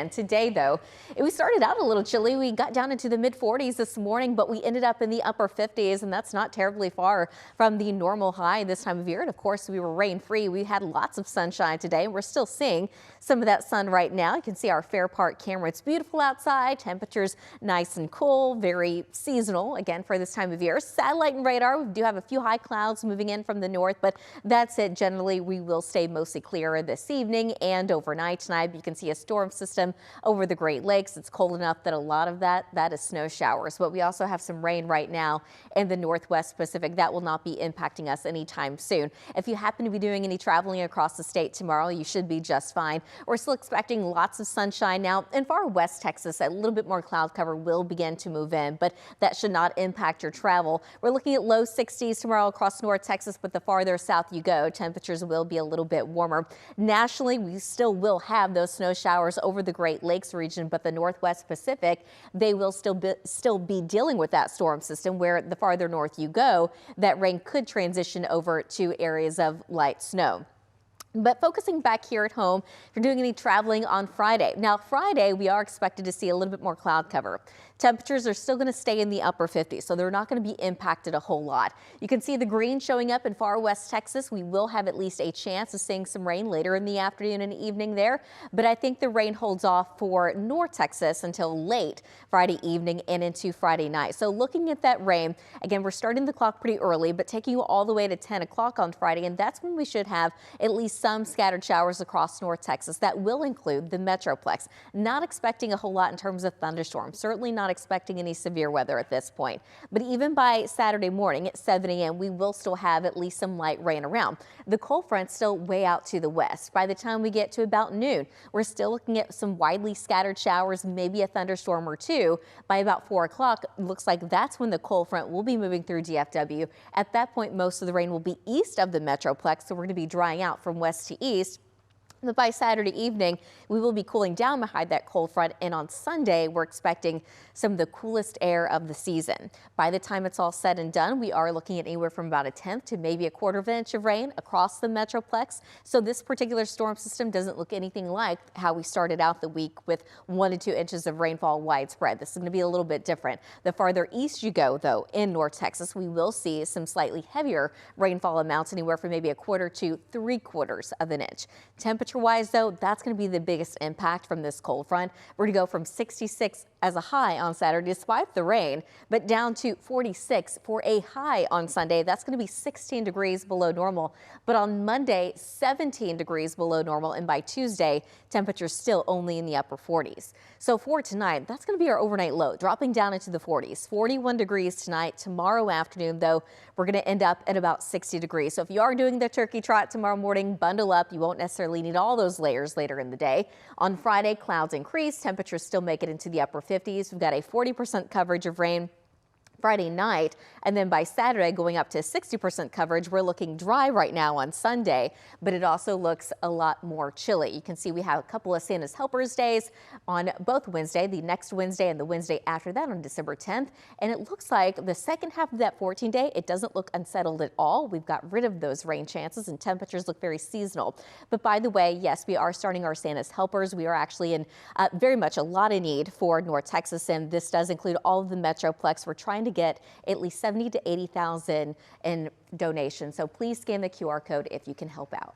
And today, though, we started out a little chilly. We got down into the mid 40s this morning, but we ended up in the upper 50s, and that's not terribly far from the normal high this time of year. And of course, we were rain free. We had lots of sunshine today, and we're still seeing some of that sun right now. You can see our Fair Park camera. It's beautiful outside. Temperatures nice and cool, very seasonal again for this time of year. Satellite and radar, we do have a few high clouds moving in from the north, but that's it. Generally, we will stay mostly clear this evening and overnight tonight. You can see a storm system over the Great Lakes. It's cold enough that a lot of that is snow showers, but we also have some rain right now in the Northwest Pacific. That will not be impacting us anytime soon. If you happen to be doing any traveling across the state tomorrow, you should be just fine. We're still expecting lots of sunshine now. In far west Texas, a little bit more cloud cover will begin to move in, but that should not impact your travel. We're looking at low 60s tomorrow across North Texas, but the farther south you go, temperatures will be a little bit warmer. Nationally, we still will have those snow showers over the Great Lakes region, but the Northwest Pacific, they will still be dealing with that storm system, where the farther north you go, that rain could transition over to areas of light snow. But focusing back here at home, if you're doing any traveling on Friday. Now, Friday, we are expected to see a little bit more cloud cover. Temperatures are still going to stay in the upper 50s, so they're not going to be impacted a whole lot. You can see the green showing up in far west Texas. We will have at least a chance of seeing some rain later in the afternoon and evening there, but I think the rain holds off for North Texas until late Friday evening and into Friday night. So looking at that rain, again, we're starting the clock pretty early, but taking you all the way to 10 o'clock on Friday, and that's when we should have at least some scattered showers across North Texas. That will include the metroplex. Not expecting a whole lot in terms of thunderstorms. Certainly not expecting any severe weather at this point. But even by Saturday morning at 7 a.m., we will still have at least some light rain around. The cold front's still way out to the west. By the time we get to about noon, we're still looking at some widely scattered showers, maybe a thunderstorm or two. By about 4 o'clock, it looks like that's when the cold front will be moving through DFW. At that point, most of the rain will be east of the metroplex, so we're going to be drying out from west to east. But by Saturday evening, we will be cooling down behind that cold front, and on Sunday, we're expecting some of the coolest air of the season. By the time it's all said and done, we are looking at anywhere from about a tenth to maybe a quarter of an inch of rain across the metroplex. So this particular storm system doesn't look anything like how we started out the week with 1 to 2 inches of rainfall widespread. This is going to be a little bit different. The farther east you go, though, in North Texas, we will see some slightly heavier rainfall amounts, anywhere from maybe a quarter to 3/4 of an inch. Temperature-wise, though, that's going to be the biggest impact from this cold front. We're going to go from 66 as a high on Saturday, despite the rain, but down to 46 for a high on Sunday. That's going to be 16 degrees below normal. But on Monday, 17 degrees below normal. And by Tuesday, temperatures still only in the upper 40s. So for tonight, that's going to be our overnight low, dropping down into the 40s. 41 degrees tonight. Tomorrow afternoon, though, we're going to end up at about 60 degrees. So if you are doing the turkey trot tomorrow morning, bundle up. You won't necessarily need all those layers later in the day. On Friday, clouds increase. Temperatures still make it into the upper 50s. We've got a 40% coverage of rain Friday night, and then by Saturday going up to 60% coverage. We're looking dry right now on Sunday, but it also looks a lot more chilly. You can see we have a couple of Santa's Helpers days on both Wednesday, the next Wednesday and the Wednesday after that on December 10th. And it looks like the second half of that 14 day, it doesn't look unsettled at all. We've got rid of those rain chances and temperatures look very seasonal. But by the way, yes, we are starting our Santa's Helpers. We are actually in very much a lot of need for North Texas, and this does include all of the metroplex. We're trying to get at least 70 to 80,000 in donations. So please scan the QR code if you can help out.